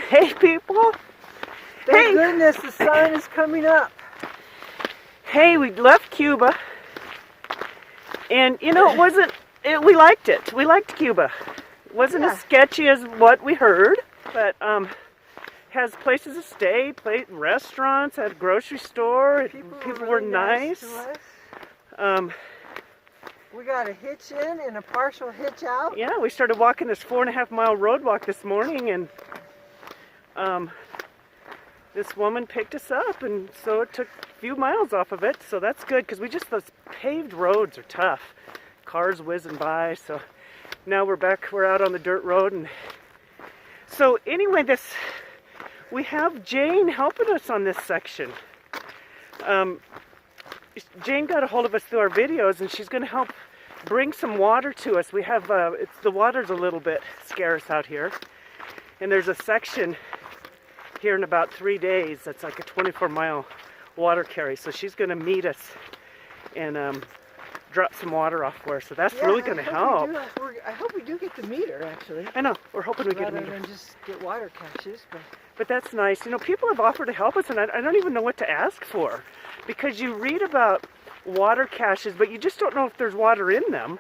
Hey people! Thank goodness the sun is coming up. Hey, we left Cuba, and you know, we liked it. We liked Cuba. It wasn't as sketchy as what we heard, but has places to stay, restaurants, had a grocery store. People were nice. We got a hitch in and a partial hitch out. Yeah, we started walking this 4.5-mile road walk this morning, and this woman picked us up, and so it took a few miles off of it, so that's good, because those paved roads are tough. Cars whizzing by, so now we're out on the dirt road. And so anyway, we have Jane helping us on this section. Jane got a hold of us through our videos, and she's going to help bring some water to us. We have, the water's a little bit scarce out here, and there's a section here in about 3 days that's like a 24-mile water carry. So she's going to meet us and drop some water off for us. So that's really going to help. I hope we do get the meter, actually. I know. We're hoping we get a meter. Rather than just get water caches. But that's nice. You know, people have offered to help us, and I don't even know what to ask for. Because you read about water caches, but you just don't know if there's water in them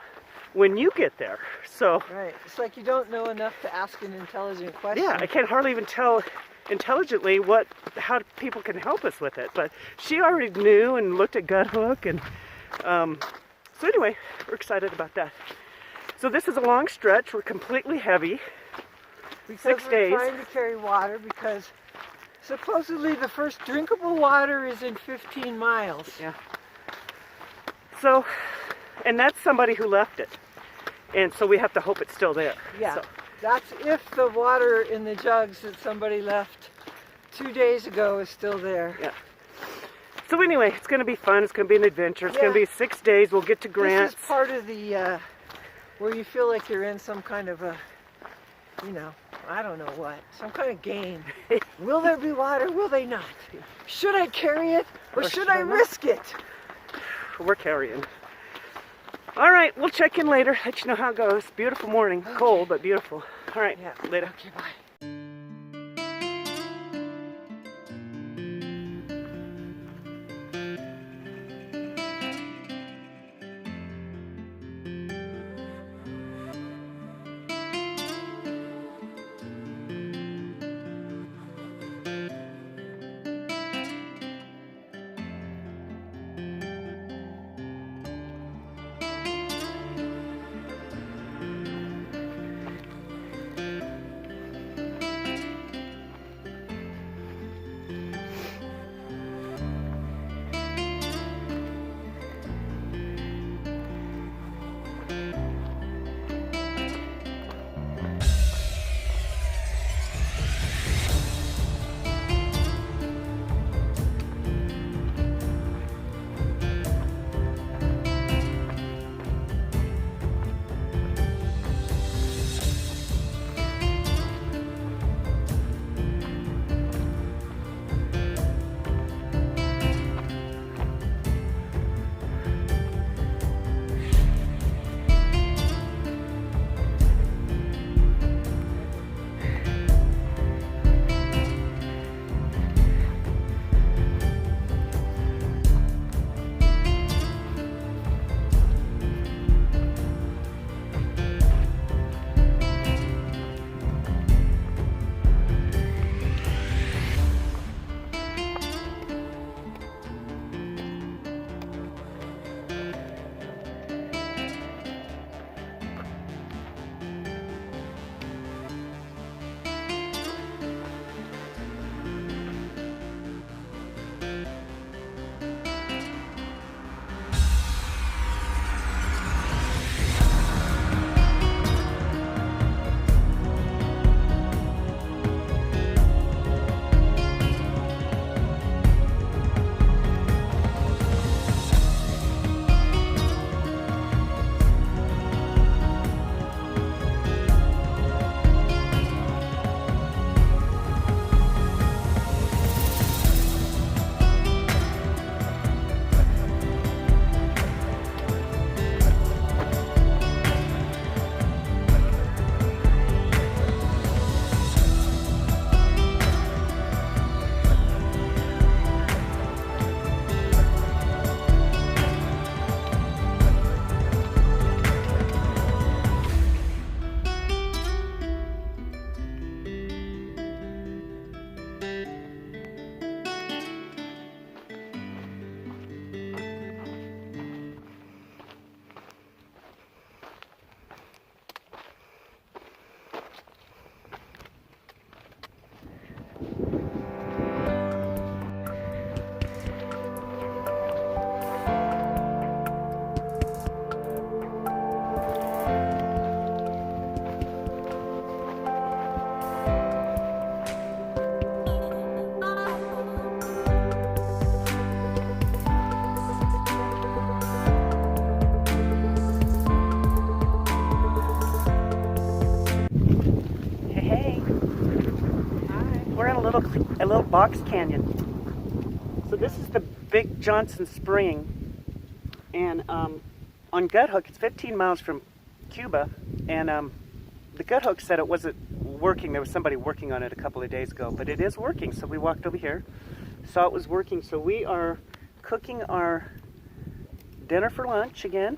when you get there. So right. It's like you don't know enough to ask an intelligent question. Yeah, I can't hardly even tell intelligently how people can help us with it. But she already knew and looked at gut hook, and so anyway, we're excited about that. So this is a long stretch. We're completely heavy. Because 6 days. We're trying to carry water because supposedly the first drinkable water is in 15 miles. Yeah. So, and that's somebody who left it. And so we have to hope it's still there. Yeah. So. That's if the water in the jugs that somebody left 2 days ago is still there. Yeah. So anyway, it's going to be fun. It's going to be an adventure. It's going to be 6 days. We'll get to Grants. This is part of the, where you feel like you're in some kind of a, you know, I don't know what, some kind of game. Will there be water? Will they not? Should I carry it or should I risk it? We're carrying. All right, we'll check in later, let you know how it goes. Beautiful morning, cold but beautiful. All right, later. Okay, bye. we're in a little box canyon. So this is the Big Johnson Spring, and on Gut Hook, it's 15 miles from Cuba, and the Gut Hook said it wasn't working. There was somebody working on it a couple of days ago, but it is working. So we walked over here, saw it was working. So we are cooking our dinner for lunch again.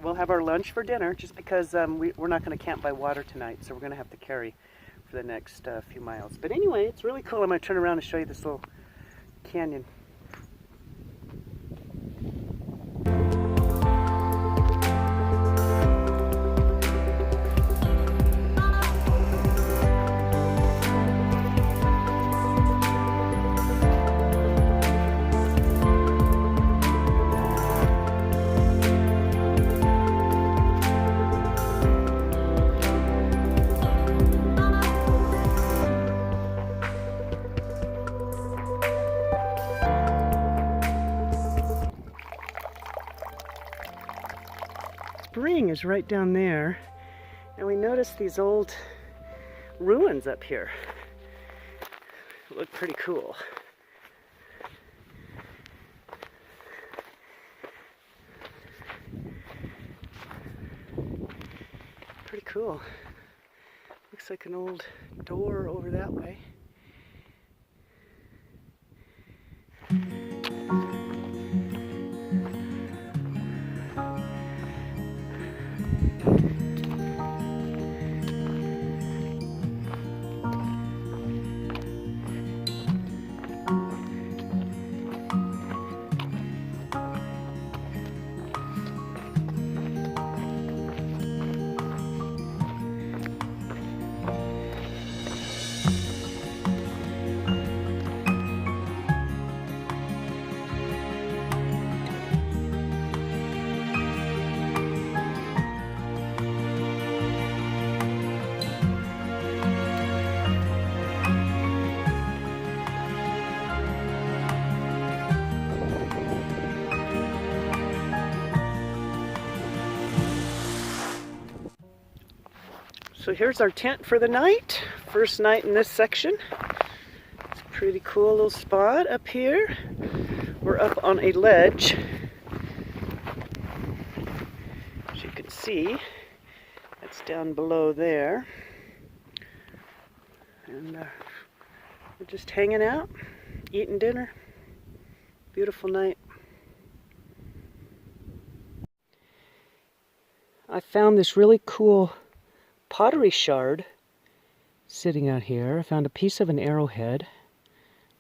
We'll have our lunch for dinner just because we're not going to camp by water tonight, so we're going to have to carry for the next few miles. But anyway, it's really cool. I'm going to turn around and show you this little canyon. Spring is right down there, and we noticed these old ruins up here. Look pretty cool. Pretty cool. Looks like an old door over that way. So here's our tent for the night. First night in this section. It's a pretty cool little spot up here. We're up on a ledge. As you can see, that's down below there. And we're just hanging out, eating dinner. Beautiful night. I found this really cool pottery shard sitting out here. I found a piece of an arrowhead.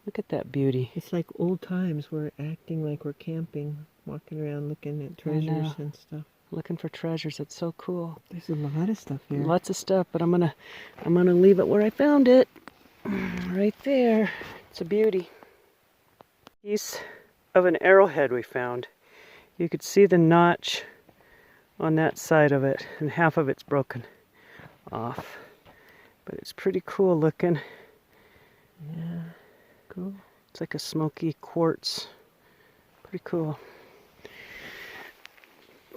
Look at that beauty. It's like old times. We're acting like we're camping, walking around looking at treasures and stuff. Looking for treasures. It's so cool. There's a lot of stuff here. Lots of stuff, but I'm gonna leave it where I found it. Right there. It's a beauty. Piece of an arrowhead we found. You could see the notch on that side of it, and half of it's broken off, but it's pretty cool looking. Yeah, cool. It's like a smoky quartz. Pretty cool.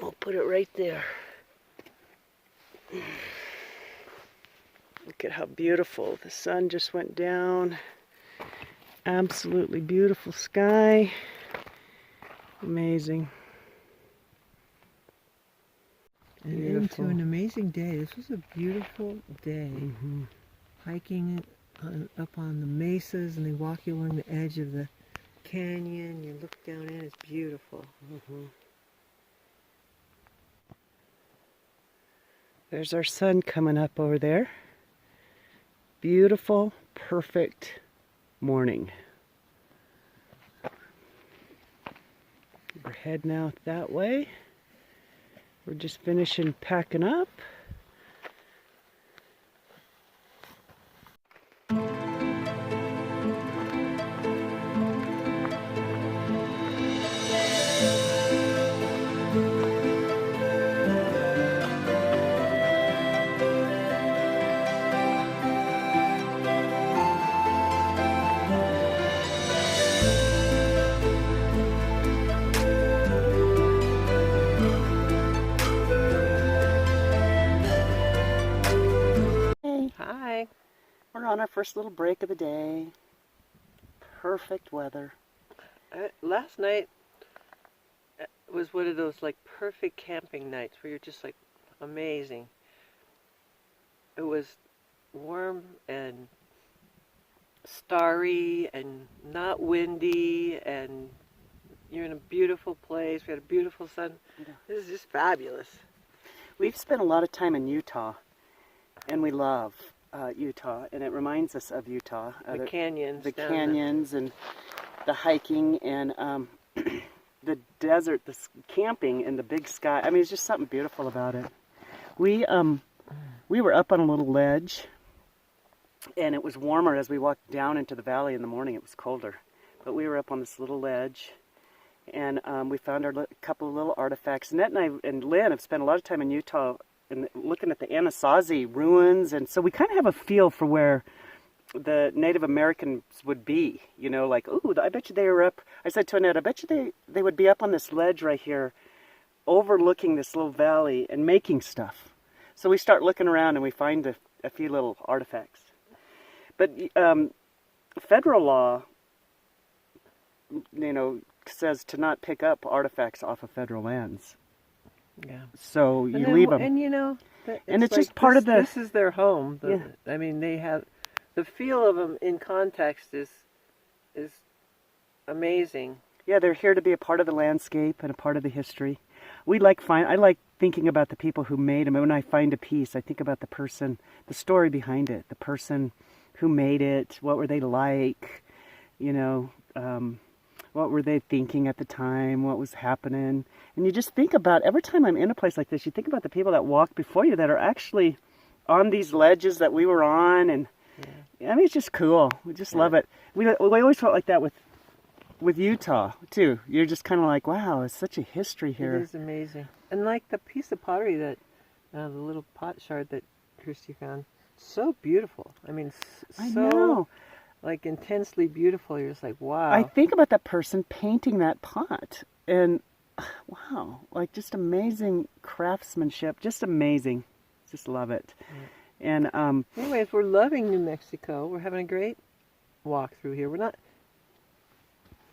We'll put it right there. Look at how beautiful. The sun just went down. Absolutely beautiful sky. Amazing. And into an amazing day. This was a beautiful day. Hiking up on the mesas, and they walk you along the edge of the canyon. You look down in, it's beautiful. There's our sun coming up over there. Beautiful, perfect morning. We're heading out that way. We're just finishing packing up. We're on our first little break of the day. Perfect weather. Last night was one of those like perfect camping nights where you're just like amazing. It was warm and starry and not windy, and you're in a beautiful place. We had a beautiful sun. Yeah. This is just fabulous. We've spent a lot of time in Utah, and we love Utah, and it reminds us of Utah. The canyons. The down canyons and the hiking and the desert, the camping and the big sky. I mean, it's just something beautiful about it. We were up on a little ledge, and it was warmer as we walked down into the valley in the morning. It was colder, but we were up on this little ledge, and we found our couple of little artifacts. Annette and I and Lynn have spent a lot of time in Utah and looking at the Anasazi ruins, and so we kind of have a feel for where the Native Americans would be. You know, like, ooh, I bet you they were up. I said to Annette, I bet you they would be up on this ledge right here, overlooking this little valley and making stuff. So we start looking around and we find a few little artifacts. But federal law, you know, says to not pick up artifacts off of federal lands. Yeah. So you leave them. And you know, And it's just part of the... This is their home. Yeah. I mean, they have the feel of them in context is amazing. Yeah, they're here to be a part of the landscape and a part of the history. I like thinking about the people who made them. And when I find a piece, I think about the person, the story behind it, the person who made it, what were they like, you know, what were they thinking at the time, what was happening. And you just think about, every time I'm in a place like this, you think about the people that walked before you that are actually on these ledges that we were on. And I mean, it's just cool. We just love it. We always felt like that with Utah, too. You're just kind of like, wow, it's such a history here. It is amazing. And like the piece of pottery that, the little pot shard that Kirsty found, so beautiful. I mean, I know. Like intensely beautiful. You're just like, wow. I think about that person painting that pot, and wow, like just amazing craftsmanship, just amazing. Just love it. And anyways, we're loving New Mexico. We're having a great walk through here. We're not.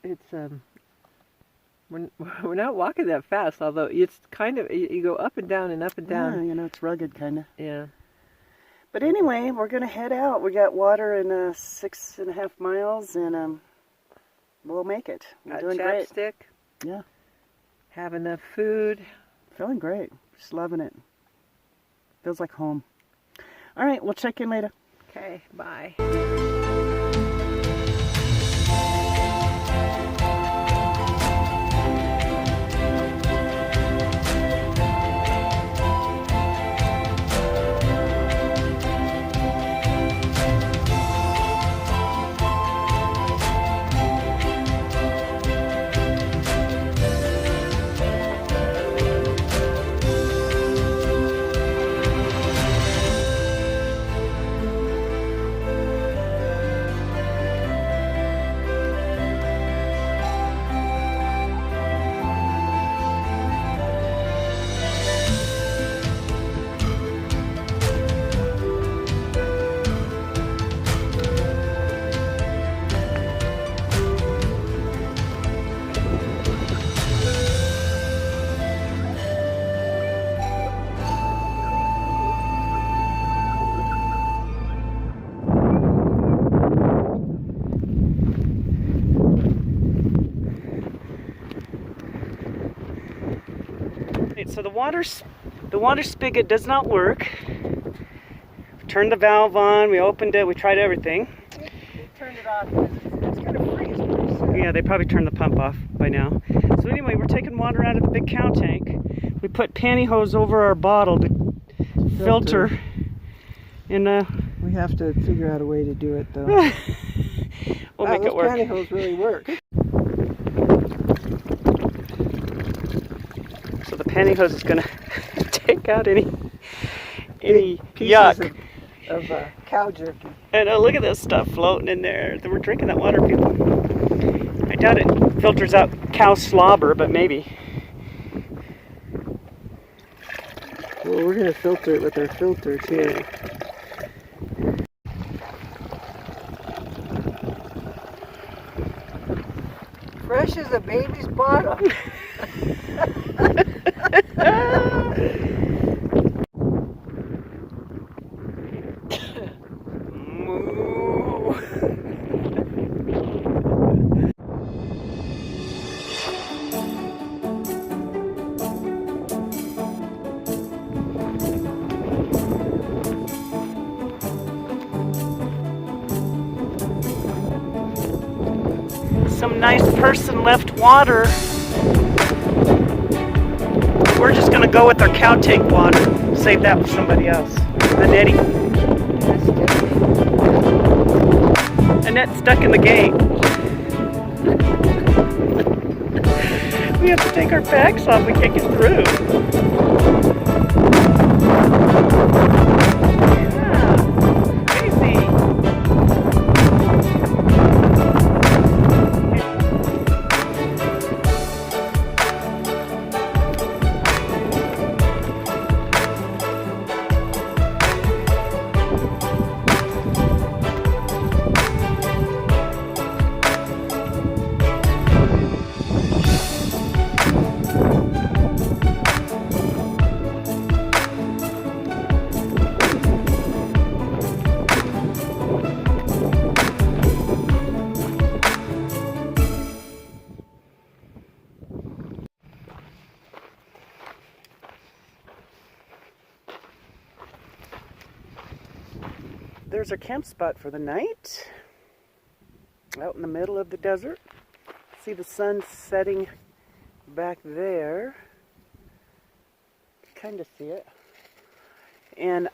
It's we're not walking that fast, although it's kind of, you go up and down and up and down. Yeah, you know, it's rugged kind of. Yeah. But anyway, we're gonna head out. We got water in 6.5 miles, and we'll make it. We're doing great. Chapstick. Yeah. Have enough food. Feeling great. Just loving it. Feels like home. All right, we'll check in later. Okay, bye. So the water spigot does not work. We turned the valve on, we opened it, we tried everything. We turned it off because it's going to freeze pretty soon. Yeah, they probably turned the pump off by now. So anyway, we're taking water out of the big cow tank. We put pantyhose over our bottle to filter. And we have to figure out a way to do it though. we'll make it work. Pantyhose really work. So the pantyhose is gonna take out any pieces yuck of cow jerky. And look at this stuff floating in there. We're drinking that water, people. I doubt it filters out cow slobber, but maybe. Well, we're gonna filter it with our filters here. fresh as a baby's bottom. Some nice person left water. We're just gonna go with our cow tank water. Save that for somebody else. Annette. Annette's stuck in the gate. We have to take our bags off. We can't get through. Yeah, crazy. There's our camp spot for the night. Out in the middle of the desert. See the sun setting back there. Kind of see it. And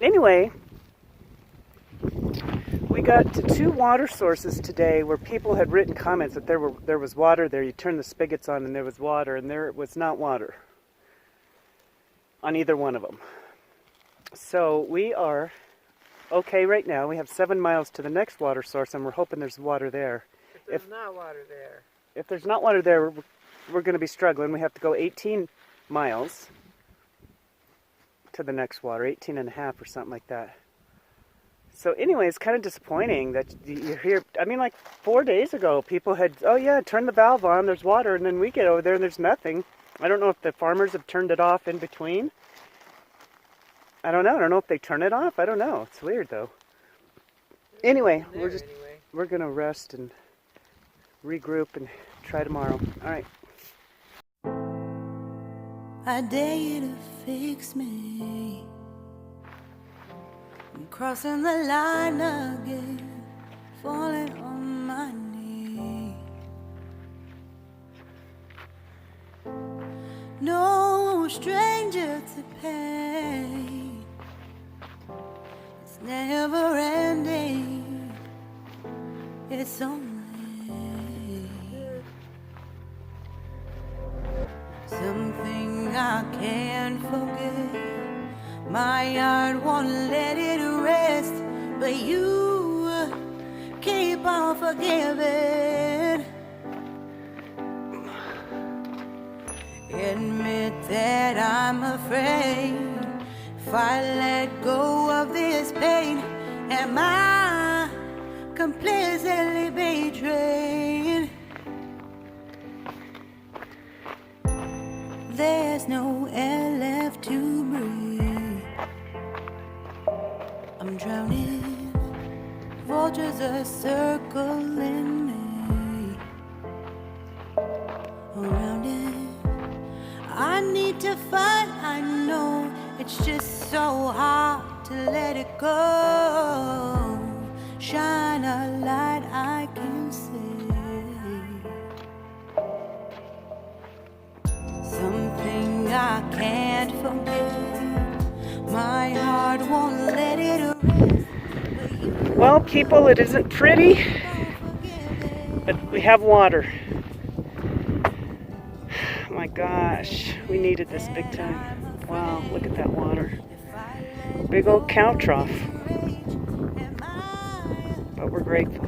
anyway, we got to 2 water sources today where people had written comments that there was water there. You turn the spigots on and there was water, and there was not water on either one of them. So we are okay right now. We have 7 miles to the next water source, and we're hoping there's water there. If there's not water there. If there's not water there, we're going to be struggling. We have to go 18 miles to the next water, 18 and a half or something like that. So anyway, it's kind of disappointing that you're here. I mean, like 4 days ago, people had, oh yeah, turn the valve on, there's water, and then we get over there and there's nothing. I don't know if the farmers have turned it off in between. I don't know. I don't know if they turn it off. I don't know. It's weird though. Anyway, we're going to rest and regroup and try tomorrow. All right. I dare you to fix me. I'm crossing the line again, falling on my knee. No stranger to pain. It's never ending. It's only something I can't forget. My heart won't let it rest, but you keep on forgiving. Admit that I'm afraid. If I let go of this pain, am I completely betrayed? There's no air left to breathe. I'm drowning. Vultures are circling me. Around it, I need to fight. I know it's just so hard to let it go. Shine a light I can see. Something I can't forget. My heart won't let it rest. Well, people, it isn't pretty, but we have water. Oh my gosh, we needed this big time. Wow, look at that water. Big old cow trough. But we're grateful.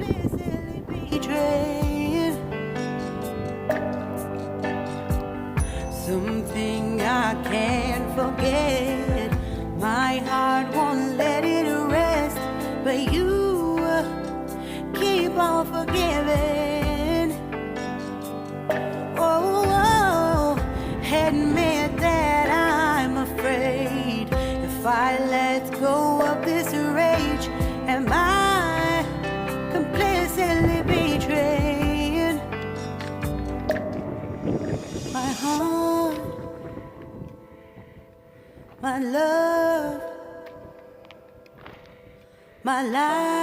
Something I can't forget. My heart won't let it rest, but you keep on forgiving.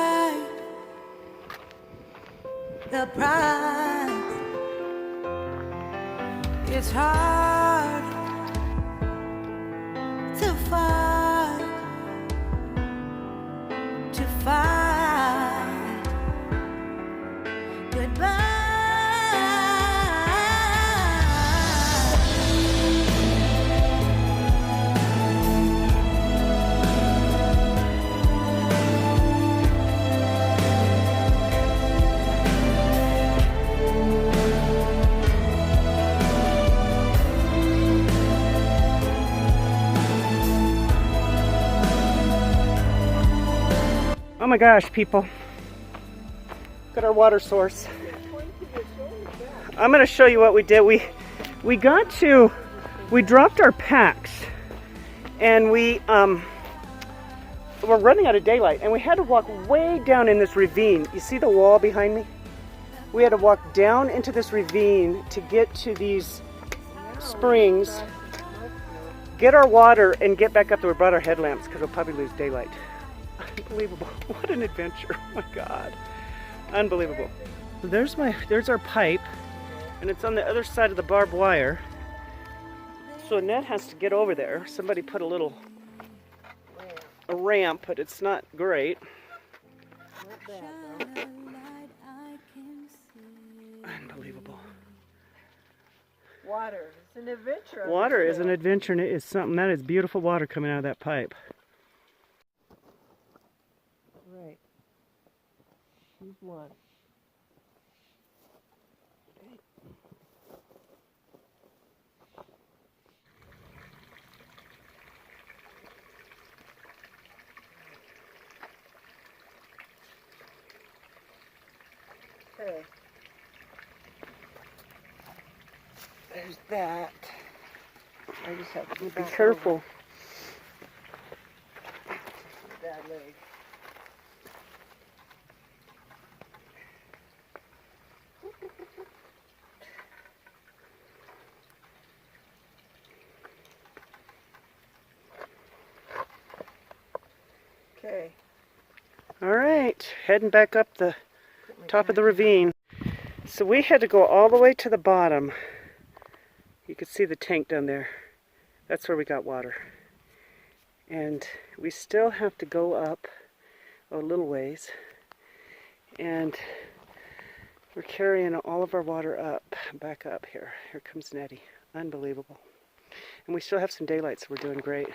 pride, the pride. It's hard to fight goodbye. Oh my gosh, people. Look at our water source. I'm going to show you what we did. We dropped our packs and we're running out of daylight and we had to walk way down in this ravine. You see the wall behind me? We had to walk down into this ravine to get to these springs, get our water and get back up there. We brought our headlamps because we'll probably lose daylight. Unbelievable. What an adventure. Oh my God. Unbelievable. So there's our pipe and it's on the other side of the barbed wire. So Annette has to get over there. Somebody put a ramp, but it's not great. Unbelievable. Water is an adventure. Water is an adventure and it is something. That is beautiful water coming out of that pipe. Right. She's one. Okay. There's that. I just have to Be careful. Bad leg. Okay. All right, heading back up the top of the ravine. So we had to go all the way to the bottom. You can see the tank down there. That's where we got water. And we still have to go up a little ways. And we're carrying all of our water up, back up here. Here comes Nettie. Unbelievable. And we still have some daylight, so we're doing great.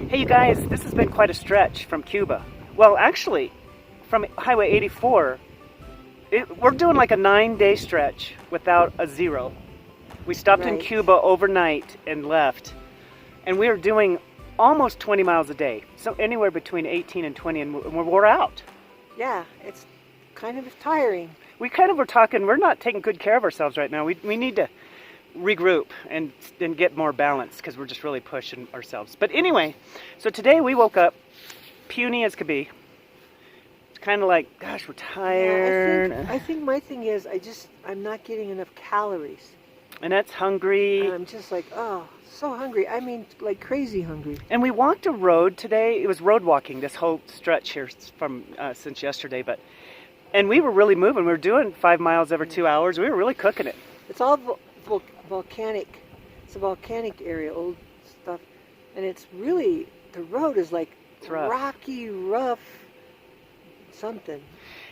Hey, you guys, this has been quite a stretch from Cuba. Well, actually, from Highway 84, we're doing like a 9-day stretch without a zero. We stopped in Cuba overnight and left, and we are doing almost 20 miles a day. So anywhere between 18 and 20, and we're out. Yeah, it's kind of tiring. We kind of were talking, we're not taking good care of ourselves right now. We need to regroup and get more balance because we're just really pushing ourselves. But anyway, so today we woke up puny as could be. It's kind of like, gosh, we're tired. Yeah, I think my thing is I'm not getting enough calories. And that's hungry. And I'm just like, oh, so hungry. I mean, like crazy hungry. And we walked a road today. It was road walking this whole stretch here from since yesterday. And we were really moving. We were doing 5 miles every 2 hours. We were really cooking it. It's all volcanic. It's a volcanic area, old stuff. And it's really, the road is like rocky, rough, something.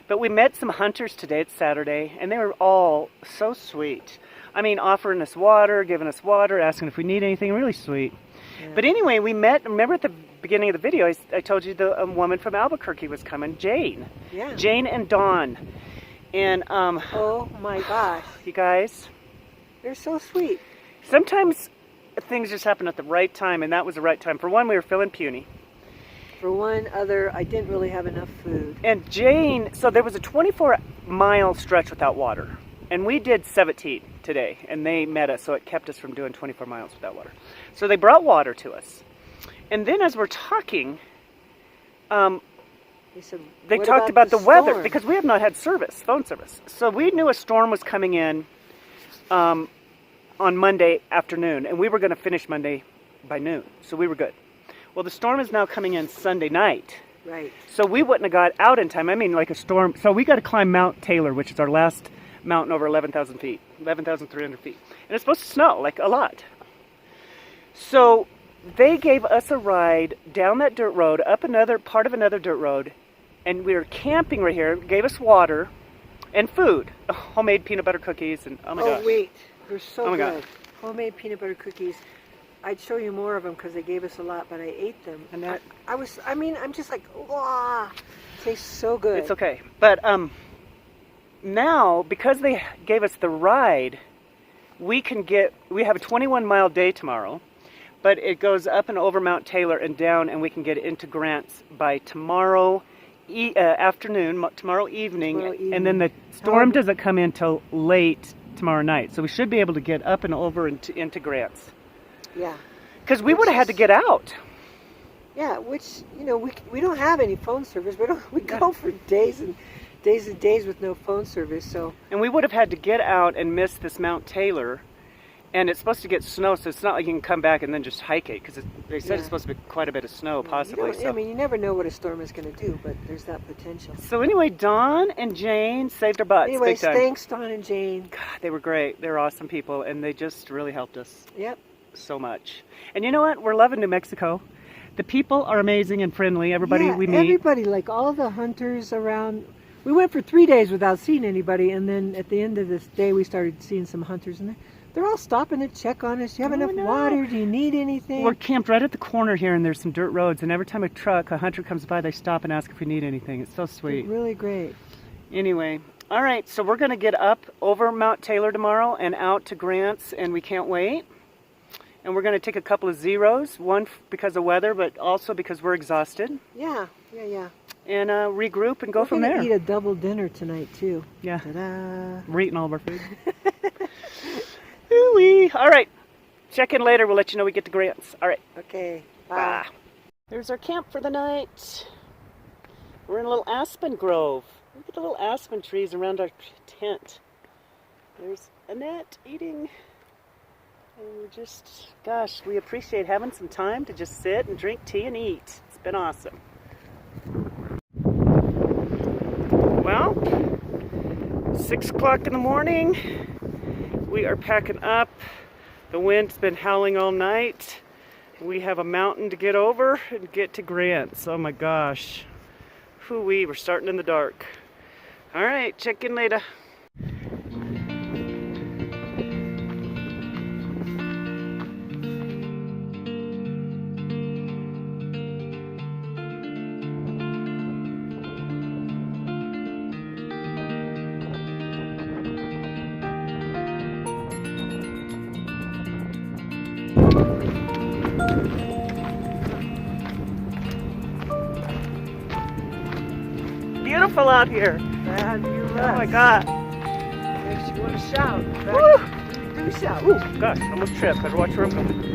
But we met some hunters today. It's Saturday. And they were all so sweet. I mean, offering us water, giving us water, asking if we need anything. Really sweet. Yeah. But anyway, we met, remember at the beginning of the video, I told you the woman from Albuquerque was coming, Jane. Yeah. Jane and Dawn. And oh my gosh, you guys, they're so sweet. Sometimes things just happen at the right time, and that was the right time. For one, we were feeling puny. For one other, I didn't really have enough food. And Jane, so there was a 24-mile stretch without water. And we did 17 today, and they met us, so it kept us from doing 24 miles without water. So they brought water to us. And then as we're talking, they talked about the weather, because we have not had service, phone service. So we knew a storm was coming in on Monday afternoon, and we were going to finish Monday by noon, so we were good. Well, the storm is now coming in Sunday night. Right. So we wouldn't have got out in time. I mean, like a storm. So we got to climb Mount Taylor, which is our last mountain over 11,000 feet, 11,300 feet. And it's supposed to snow, like a lot. So they gave us a ride down that dirt road, up another part of another dirt road, and we were camping right here. Gave us water and food, homemade peanut butter cookies, and oh my gosh. Oh wait, they're so my good. God. Homemade peanut butter cookies. I'd show you more of them because they gave us a lot, but I ate them. And that, I'm just like, wow, tastes so good. it's okay. But now, because they gave us the ride, we have a 21-mile day tomorrow, but it goes up and over Mount Taylor and down, and we can get into Grants by tomorrow afternoon, tomorrow evening, and then the storm doesn't come in till late tomorrow night. So we should be able to get up and over into Grants. Yeah. Because we would have had to get out. Yeah, which, we don't have any phone service. We go for days and days and days with no phone service, so. And we would have had to get out and miss this Mount Taylor. And it's supposed to get snow, so it's not like you can come back and then just hike it, because they said it's supposed to be quite a bit of snow, possibly. I mean, you never know what a storm is going to do, but there's that potential. So anyway, Dawn and Jane saved our butts. Anyways, big time. thanks, Dawn and Jane. God, they were great. They were awesome people, and they just really helped us. Yep. So much. And you know what? We're loving New Mexico. The people are amazing and friendly. Everybody we meet. Everybody, like all the hunters around. We went for 3 days without seeing anybody, and then at the end of this day, we started seeing some hunters, and they're all stopping to check on us. Do you have enough water? Do you need anything? We're camped right at the corner here, and there's some dirt roads, and every time a hunter comes by, they stop and ask if we need anything. It's so sweet. They're really great. Anyway, all right, so we're going to get up over Mount Taylor tomorrow and out to Grants, and we can't wait. And we're going to take a couple of zeros, one because of weather, but also because we're exhausted. Yeah. And regroup and go from there. We're going to eat a double dinner tonight, too. Yeah. Ta-da. We're eating all of our food. Ooh-wee. All right. Check in later. We'll let you know we get to Grants. All right. Okay. Bye. Here's our camp for the night. We're in a little aspen grove. Look at the little aspen trees around our tent. There's Annette eating. And we're just, gosh, we appreciate having some time to just sit and drink tea and eat. It's been awesome. Well, 6 o'clock in the morning. We are packing up. The wind's been howling all night. We have a mountain to get over and get to Grants. Oh my gosh. Hoo-wee, we're starting in the dark. All right, check in later. Beautiful out here. Fabulous. Oh my God. Makes you want to shout. Woo! Do shout. Ooh, gosh, almost tripped. Better watch where I'm going.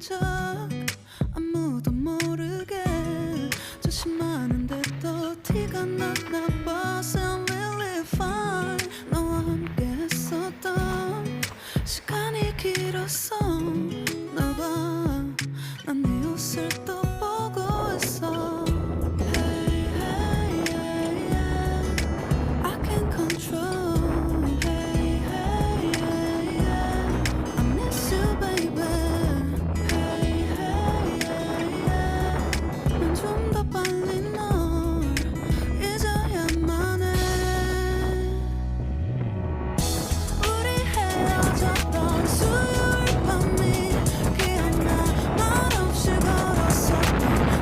척 아무도 모르게 조심하는데 또 티가 났나 봐. Sound really fine. 너와 함께 했었던 시간이 길었어. 나봐 난 네 옷을 또 보고 있어. Hey, hey, hey, yeah. I can't control. Hey, hey, hey, yeah. I miss you, baby. Hey, hey, hey, yeah. 난 좀 더 빨리 널 잊어야만 해. 우리 헤어졌던 수요일 밤이 기억나. 말없이 걸었었던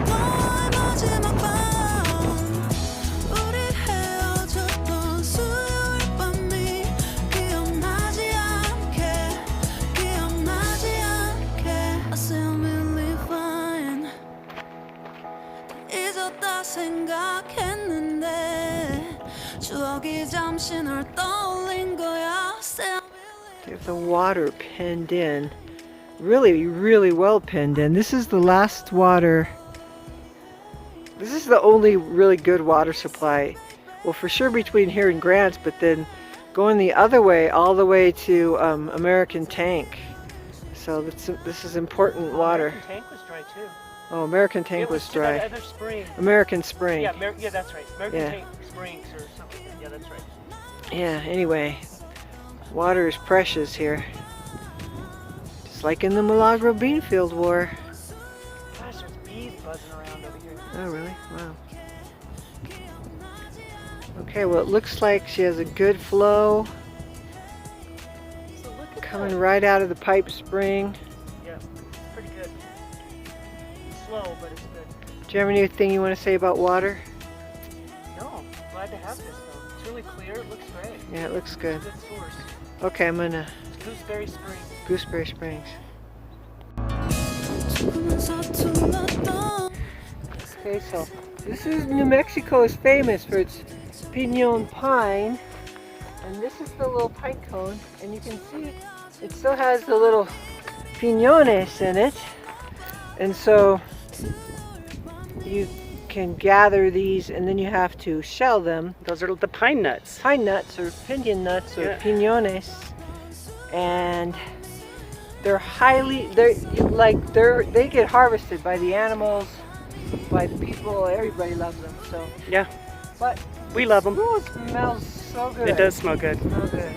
너의 마지막 밤. 우리 헤어졌던 수요일 밤이 기억나지 않게 I sound really fine. 잊었다 생각했는데 추억이 잠시 널 떠올린 거야. Sound really They have the water penned in. Really, really well penned in. This is the last water. This is the only really good water supply. Well, for sure between here and Grants, but then going the other way, all the way to American Tank. So this is important water. American Tank was dry too. Oh, American Tank It was to that dry. other spring. American Spring. Yeah, yeah, that's right. American Yeah. Tank Springs or something. Yeah, that's right. Yeah, anyway, water is precious here. Just like in the Milagro Beanfield War. Gosh, there's bees buzzing around over here. Oh, really? Wow. Okay, well, it looks like she has a good flow So look at coming that. right out of the pipe spring. Yeah, pretty good. Slow, but it's good. Do you have anything you want to say about water? No, glad to have this though. It's really clear. It looks great. Yeah, it looks good. It's a good source. Okay, I'm gonna It's Gooseberry Springs. Gooseberry Springs. 조금은 서툴렀던 Okay, so this is New Mexico is famous for its pinon pine, and this is the little pine cone, and you can see it still has the little piñones in it, and so you can gather these, and then you have to shell them. Those are the pine nuts. Pine nuts or pinion nuts or Yeah. piñones, and they get harvested by the animals, by the people. Everybody loves them. So, Yeah, but we love them. ooh, it smells so good. It does smell good. Smell good.